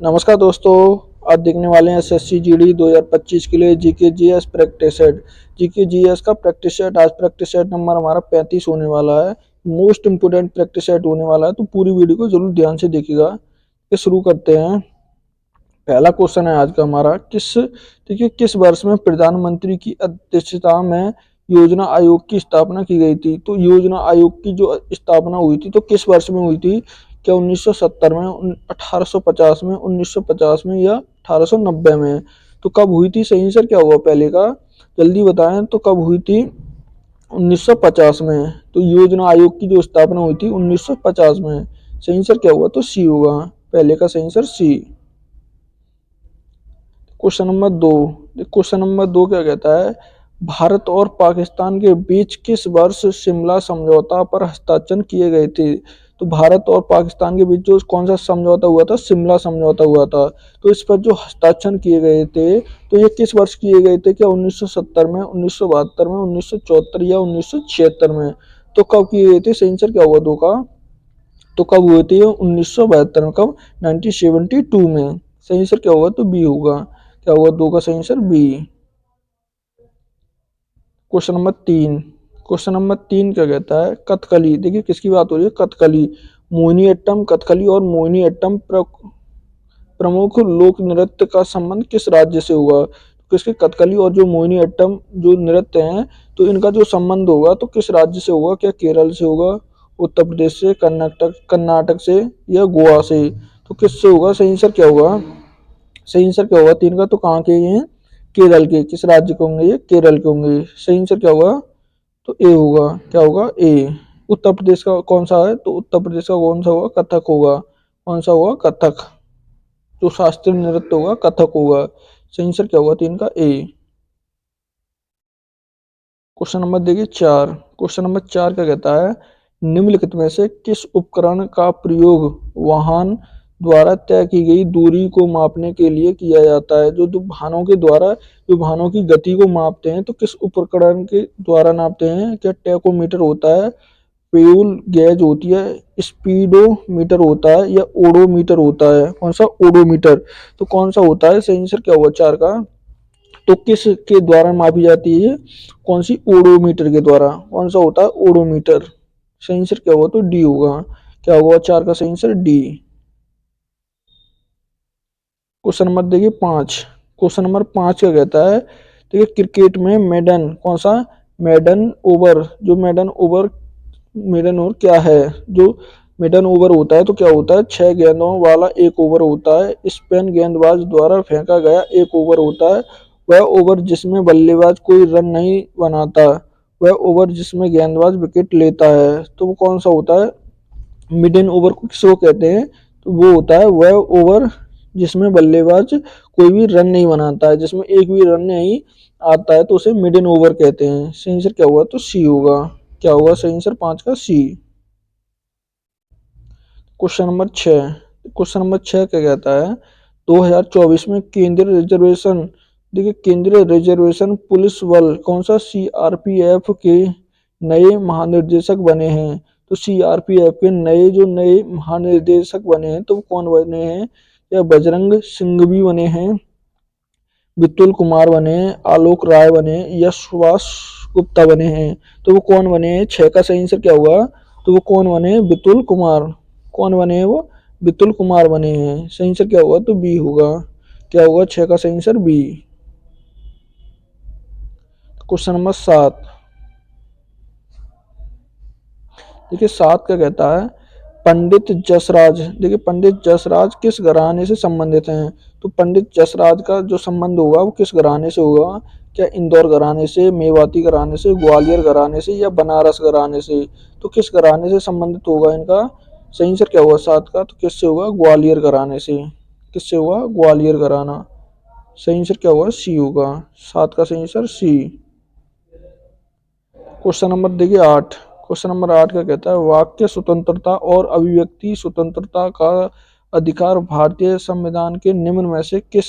नमस्कार दोस्तों। आज देखने वाले हैं एसएससी जीडी 2025 के लिए GK GS practice set. GK GS का प्रैक्टिस सेट आज प्रैक्टिस सेट नंबर हमारा 35 होने वाला है। मोस्ट इंपोर्टेंट प्रैक्टिस सेट होने वाला है, तो पूरी वीडियो को जरूर ध्यान से देखिएगा। ये शुरू करते हैं। पहला क्वेश्चन है आज का हमारा, देखिए किस वर्ष में प्रधानमंत्री की अध्यक्षता में योजना आयोग की स्थापना की गई थी। तो योजना आयोग की जो स्थापना हुई थी तो किस वर्ष में हुई थी? क्या 1970 में, 1850 में, 1950 में या 1890 में? तो कब हुई थी? सही आंसर क्या हुआ पहले का? जल्दी बताएं। तो कब हुई थी? 1950 में। तो योजना आयोग की जो स्थापना हुई थी 1950 में। सही आंसर क्या हुआ? तो सी होगा। पहले का सही answer C. Question number 2। Question number 2 क्या कहता है? भारत और पाकिस्तान के बीच किस वर्ष शिमला समझौता पर हस्ताक्षर किए गए थे? तो भारत और पाकिस्तान के बीच जो कौन सा समझौता हुआ था? शिमला समझौता हुआ था। तो इस पर जो हस्ताक्षर किए गए थे तो ये किस वर्ष किए गए थे? क्या 1970 में, 1972 में, 1974 या 1976 में? तो कब किए गए थे? सही आंसर क्या हुआ दो का? तो कब हुए थे? 1972 में। कब? 1972 में। सही आंसर क्या होगा? तो बी होगा। क्या हुआ दो का सही answer? B. Question number 3। Question number 3 क्या कहता है? कथकली। देखिए किसकी बात हो रही है? कथकली। मोहिनीअट्टम, कथकली और मोहिनीअट्टम प्रमुख लोक नृत्य का संबंध किस राज्य से हुआ? किसके? कथकली और जो मोहिनीअट्टम जो नृत्य हैं तो इनका जो संबंध होगा तो किस राज्य से होगा? क्या केरल से होगा, उत्तर प्रदेश से, कर्नाटक कर्नाटक से या गोवा से? तो किससे होगा? सही आंसर क्या होगा? सही आंसर क्या होगा? 3 का? तो कहाँ के ये हैं? केरल के। किस राज्य के होंगे? ये केरल के होंगे। सही आंसर क्या होगा? तो ए होगा। क्या होगा? ए। उत्तर प्रदेश का कौन सा है? तो उत्तर प्रदेश का कौन सा होगा? कथक होगा। कौन सा होगा? कथक। जो शास्त्रीय नृत्य होगा कथक होगा। सही आंसर क्या होगा? 3 का? ए। क्वेश्चन नंबर देखिए 4। क्वेश्चन नंबर 4 क्या कहता है? निम्नलिखित में से किस उपकरण का प्रयोग वाहन द्वारा तय की गई दूरी को मापने के लिए किया जाता है? जो वाहनों के द्वारा जो वाहनों की गति को मापते हैं तो किस उपकरण के द्वारा नापते हैं? क्या टैकोमीटर होता है, फ्यूल गेज होती है, स्पीडोमीटर होता है या ओडोमीटर होता है? कौन सा? ओडोमीटर। तो कौन सा होता है? सही आंसर क्या हुआ 4 का? तो किस के द्वारा मापी जाती है ये? कौन सी? ओडोमीटर के द्वारा। कौन सा होता है? ओडोमीटर। सही आंसर क्या होगा? तो डी होगा। क्या होगा 4 का सही आंसर? डी। क्वेश्चन नंबर देखिए 5। क्वेश्चन नंबर 5 क्या कहता है? देखिए क्रिकेट में मेडन कौन सा? Maiden over. जो मेडन ओवर, मेडन ओवर क्या है? जो मेडन ओवर होता है तो क्या होता है? 6 गेंदों वाला एक ओवर होता है। स्पिन गेंदबाज द्वारा फेंका गया एक ओवर होता है। वह ओवर जिसमें बल्लेबाज कोई रन नहीं बनाता। वह ओवर जिसमें गेंदबाज विकेट लेता है। तो वो कौन सा होता है? मिडन ओवर को किसको कहते हैं? तो वो होता है वह ओवर जिसमें बल्लेबाज कोई भी रन नहीं बनाता है, जिसमें एक भी रन नहीं आता है तो उसे मिडन ओवर कहते हैं। सही आंसर क्या हुआ? तो सी होगा। क्या होगा सही आंसर? 5 का? C. Question number 6। Question number 6 क्या कहता है? 2024 में केंद्रीय रिजर्वेशन, देखिए केंद्रीय रिजर्वेशन पुलिस बल कौन सा सीआरपीएफ के नए महानिर्देशक बने हैं? तो सीआरपीएफ के नए महानिर्देशक बने हैं तो वो कौन बने हैं? या बजरंग सिंह भी बने हैं, विपुल कुमार बने हैं, आलोक राय बने हैं या सुभाष गुप्ता बने हैं? तो वो कौन बने हैं? 6 का सही आंसर क्या हुआ? तो वो कौन बने हैं? विपुल कुमार। कौन बने हैं वो? विपुल कुमार बने हैं। सही आंसर क्या होगा? तो बी होगा। क्या होगा 6 का सही आंसर? बी। Question number 7। देखिए 7 क्या कहता है? पंडित जसराज। देखिए पंडित जसराज किस घराने से संबंधित हैं? तो पंडित जसराज का जो संबंध होगा वो किस घराने से होगा? क्या इंदौर घराने से, मेवाती घराने से, ग्वालियर घराने से या बनारस घराने से? तो किस घराने से संबंधित होगा इनका? सही आंसर क्या होगा 7 का? तो किससे होगा? ग्वालियर घराने से। किससे होगा? ग्वालियर घराना। सही आंसर क्या होगा? सी होगा। 7 का सही आंसर सी। क्वेश्चन नंबर देखिए 8। क्वेश्चन नंबर 8 का कहता है? वाक्य स्वतंत्रता और अभिव्यक्ति स्वतंत्रता का अधिकार भारतीय संविधान के निम्न में से किस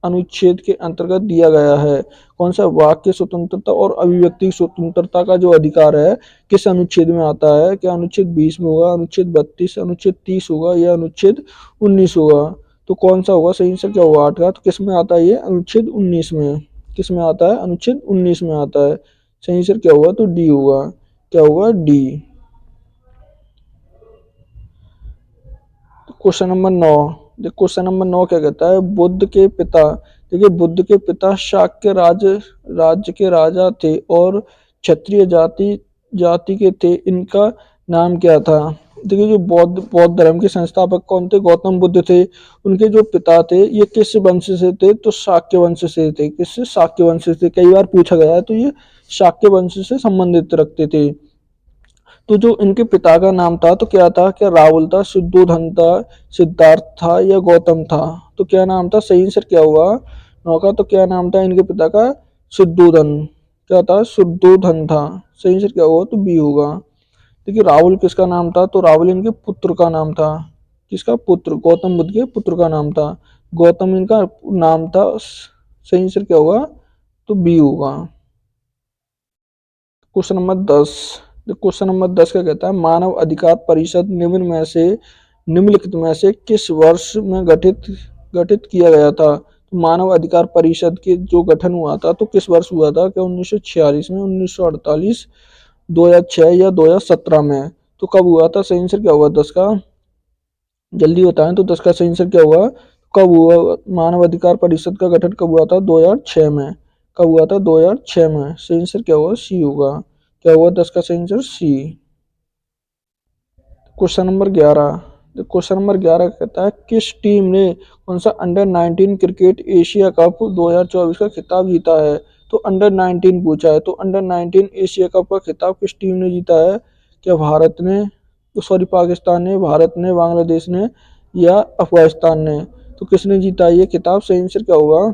अनुच्छेद के अंतर्गत दिया गया है? कौन सा? वाक्य स्वतंत्रता और अभिव्यक्ति स्वतंत्रता का जो अधिकार है किस अनुच्छेद में आता है? क्या अनुच्छेद 20 में होगा, अनुच्छेद 32, अनुच्छेद 30 होगा या अनुच्छेद 19 होगा? तो कौन सा होगा सही आंसर क्या होगा 8 का? तो किस में आता है ये? अनुच्छेद 19 में। किस में आता है? अनुच्छेद 19 में आता है। सही आंसर क्या होगा? तो डी होगा। क्या होगा? D. Question number 9। Question number 9 क्या कहता है? बुद्ध के पिता, देखिए बुद्ध के पिता शाक्य राज्य के राजा थे और क्षत्रिय जाति के थे। इनका नाम क्या था? देखिए जो बौद्ध धर्म के संस्थापक कौन थे? गौतम बुद्ध थे। उनके जो पिता थे ये किस वंश से थे? तो शाक्य वंश से थे। किससे? शाक्य वंश से। कई बार पूछा गया है, तो ये शाक्य वंश से संबंधित रखते थे। तो जो इनके पिता का नाम था तो क्या था? क्या राहुल था, शुद्धोधन था, सिद्धार्थ था या गौतम था? तो क्या नाम था? सही आंसर क्या हुआ 9 का? तो क्या नाम था इनके पिता का? शुद्धोधन। क्या था? शुद्धोधन था। सही आंसर क्या होगा? तो बी होगा। देखिए राहुल किसका नाम था? तो राहुल इनके पुत्र का नाम था। किसका? पुत्र। गौतम बुद्ध के पुत्र का नाम था। गौतम इनका नाम था। सही आंसर क्या होगा? तो बी होगा। Question number 10। क्वेश्चन नंबर 10 क्या कहता है? मानव अधिकार परिषद निम्नलिखित में से किस वर्ष में गठित किया गया था? तो मानव अधिकार परिषद के जो गठन हुआ था तो किस वर्ष हुआ था? क्या 1946 में, 1948, 2006 या 2017 में? तो कब हुआ था? सही आंसर क्या होगा 10 का? जल्दी बताएं तो 10 का सही आंसर क्या हुआ? कब हुआ मानव अधिकार परिषद का गठन? कब हुआ था? 2006 में। कब हुआ था? 2006 में। सही आंसर क्या होगा? सी होगा। क्या हुआ 10 का सही answer? C. Question number 11। Question number 11 कहता है किस टीम ने कौन सा अंडर 19 क्रिकेट एशिया कप 2024 का खिताब जीता है? तो अंडर 19 पूछा है, तो अंडर 19 एशिया कप का खिताब किस टीम ने जीता है? क्या भारत ने, सॉरी पाकिस्तान ने, भारत ने, बांग्लादेश ने या अफगानिस्तान ने? तो किसने जीता ये खिताब? सही आंसर क्या होगा?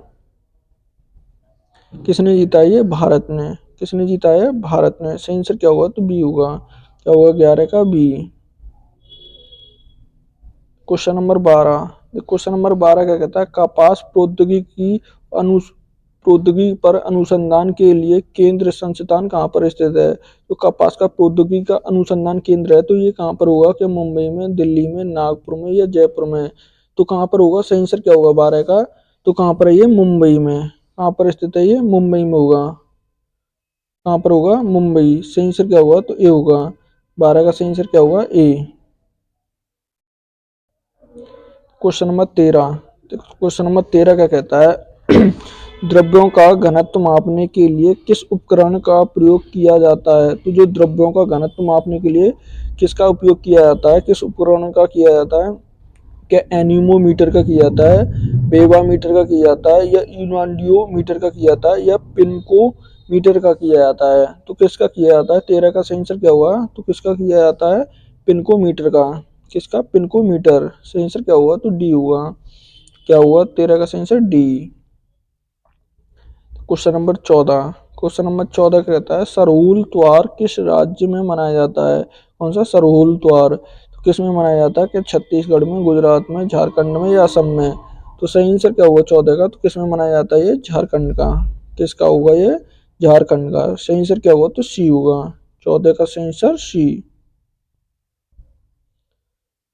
किसने जीता ये? भारत ने। किसने जीता है? भारत ने। सही आंसर क्या होगा? तो बी होगा। क्या होगा 11 का? B. Question number 12। Question number 12 क्या कहता है? कपास प्रौद्योगिकी पर अनुसंधान के लिए केंद्र संस्थान कहाँ पर स्थित है? तो कपास का प्रौद्योगिकी का अनुसंधान केंद्र है तो ये कहाँ पर होगा? क्या मुंबई में, दिल्ली में, नागपुर में या जयपुर में? तो कहाँ पर होगा? सही आंसर क्या होगा 12 का? तो कहाँ पर है ये? मुंबई में। कहाँ पर स्थित है ये? मुंबई में होगा। कहाँ पर होगा? मुंबई। सही आंसर क्या होगा? तो ए होगा। 12 का सही आंसर क्या होगा? A. Question number 13। Question number 13 क्या कहता है? द्रव्यों का घनत्व मापने के लिए किस उपकरण का प्रयोग किया जाता है? तो जो द्रव्यों का घनत्व मापने के लिए किसका उपयोग किया जाता है? किस उपकरण का किया जाता है? क्या एनीमोमीटर का किया जाता है, बेबामीटर का किया जाता है या इनऑडियोमीटर का किया जाता है या पिनकोमीटर का किया जाता है? तो किसका किया जाता है? 13 का सही आंसर क्या हुआ? तो किसका किया जाता है? पिनकोमीटर का। किसका? पिनकोमीटर। सही आंसर क्या हुआ? तो डी हुआ। क्या हुआ 13 का सही answer? D. Question number 14। Question number 14 कहता है सरहुल त्योहार किस राज्य में मनाया जाता है? कौन सा सरहुल त्योहार? तो किस में मनाया जाता है? कि छत्तीसगढ़ में, गुजरात में, झारखंड में या असम में? तो सही आंसर क्या हुआ 14 का? तो किस में मनाया जाता है ये? झारखंड का। किसका होगा ये? झारखंड का। सही आंसर क्या होगा? तो सी होगा। 14 का सही answer C.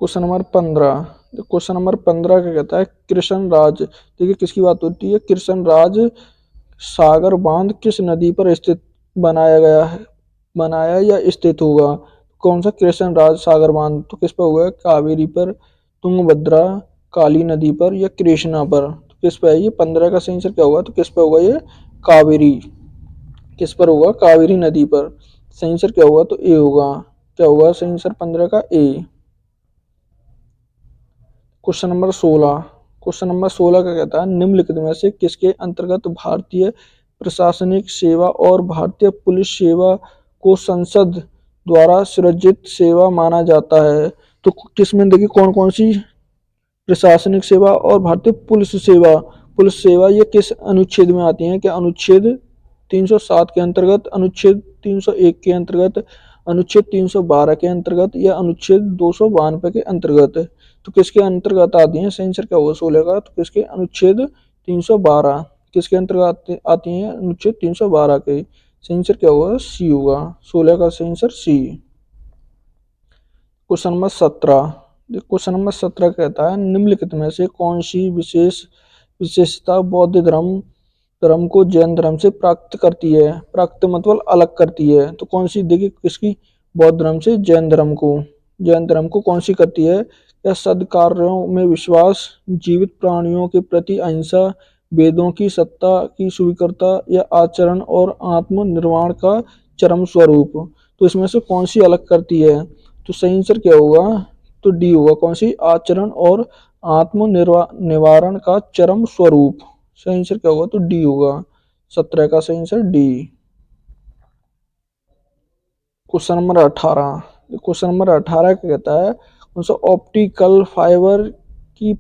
Question number 15। Question number 15 क्या कहता है? कृष्ण राज, देखिए किसकी बात होती है? कृष्ण राज सागर बांध किस नदी पर स्थित बनाया या स्थित होगा? कौन सा कृष्ण राज सागर बांध? तो किस पर होगा? कावेरी पर, तुंगभद्रा, काली नदी पर या कृष्णा पर? तो किस पर है ये? 15 का सही आंसर क्या होगा? तो किस पर होगा ये? कावेरी। किस पर होगा? कावेरी नदी पर। सही आंसर क्या होगा? तो ए होगा। क्या होगा सही आंसर 15 का? A. Question number 16। Question number 16 का कहता है निम्नलिखित में से किसके अंतर्गत भारतीय प्रशासनिक सेवा और भारतीय पुलिस सेवा को संसद द्वारा सृजित सेवा माना जाता है? तो किसमें देखिए कौन कौन सी प्रशासनिक सेवा और भारतीय पुलिस सेवा ये किस अनुच्छेद में आती हैं? क्या अनुच्छेद 307 के अंतर्गत, अनुच्छेद 301 के अंतर्गत, अनुच्छेद 312 के अंतर्गत या अनुच्छेद 292 के अंतर्गत? तो किसके अंतर्गत आती हैं? सही आंसर क्या होगा 16 का? तो किसके? अनुच्छेद 312। किसके अंतर्गत आती हैं? अनुच्छेद 312 के। सही आंसर क्या होगा? सी होगा। 16 का सही answer C. Question number 17। Question number 17 कहता है निम्नलिखित में से कौन सी विशेषता बौद्ध धर्म को जैन धर्म से प्राप्त करती है। प्राप्त मतलब अलग करती है। तो कौन सी, देखिए किसकी, बौद्ध धर्म से जैन धर्म को कौन सी करती है। या सद्कार्यों में विश्वास, जीवित प्राणियों के प्रति अहिंसा, वेदों की सत्ता की स्वीकारता, या आचरण और आत्म निर्वाण का चरम स्वरूप। तो इसमें से कौन सी अलग करती है। तो सही आंसर क्या होगा, तो डी होगा। कौन सी, आचरण और आत्म निवारण का चरम स्वरूप। सही आंसर क्या होगा, तो डी होगा। 17 का सही answer D. Question number 18, question number 18 क्या कहता है कौन सा ऑप्टिकल फाइबर की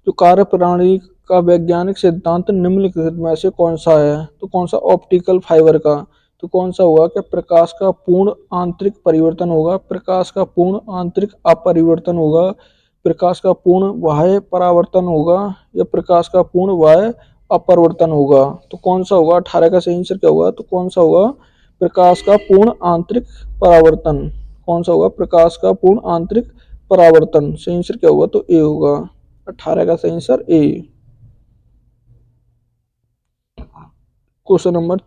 कार्यप्रणाली का वैज्ञानिक सिद्धांत निम्नलिखित में से कौन सा है। तो कौन सा ऑप्टिकल फाइबर का, तो कौन सा होगा, क्या प्रकाश का पूर्ण आंतरिक परिवर्तन होगा, प्रकाश का पूर्ण आंतरिक अपरिवर्तन होगा, प्रकाश का पूर्ण बाह्य परावर्तन होगा, या प्रकाश का पूर्ण बाह्य अपरिवर्तन होगा। तो कौन सा होगा, 18 का सही आंसर क्या होगा, तो कौन सा होगा, प्रकाश का पूर्ण आंतरिक परावर्तन। कौन सा होगा, प्रकाश का पूर्ण आंतरिक परावर्तन। सही आंसर क्या होगा, तो ए होगा। 18 का सही आंसर ए। क्वेश्चन नंबर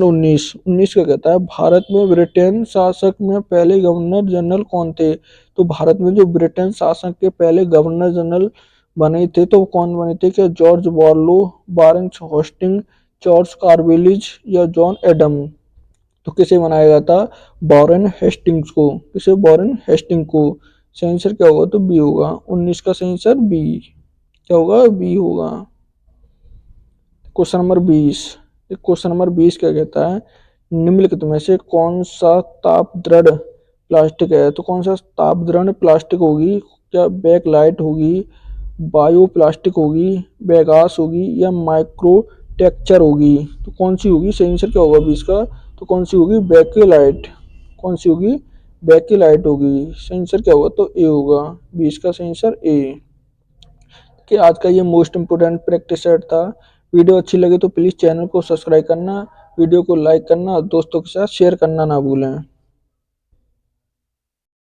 19 क्या कहता है भारत में ब्रिटेन शासक में पहले गवर्नर जनरल कौन थे। तो भारत में जो ब्रिटेन शासक के पहले गवर्नर जनरल बने थे तो कौन बने थे, क्या जॉर्ज बॉर्लो, बारेंस होस्टिंग, जॉर्ज कार्वेलिज, या जॉन एडम। तो किसे बनाया गया था, वॉरेन हेस्टिंग्स को। किसे, वॉरेन हेस्टिंग को। सही आंसर क्या होगा, तो बी होगा। 19 का सही आंसर बी क्या होगा, बी होगा। क्वेश्चन नंबर 20, क्वेश्चन नंबर 20 क्या कहता है निम्नलिखित में से कौन सा ताप दृढ़ प्लास्टिक है। तो कौन सा ताप दृढ़ प्लास्टिक होगी, क्या बैकलाइट होगी, बायो प्लास्टिक होगी, बेगास होगी, या माइक्रो टेक्चर होगी। तो कौन सी होगी, सही आंसर क्या होगा 20 का, तो कौन सी होगी, बैकेलाइट। कौन सी होगी, बैकेलाइट होगी। सही आंसर क्या होगा, तो ए होगा। 20 का सही आंसर ए। कि आज का ये मोस्ट इम्पोर्टेंट प्रैक्टिस सेट था। वीडियो अच्छी लगे तो प्लीज़ चैनल को सब्सक्राइब करना, वीडियो को लाइक करना, दोस्तों के साथ शेयर करना ना भूलें।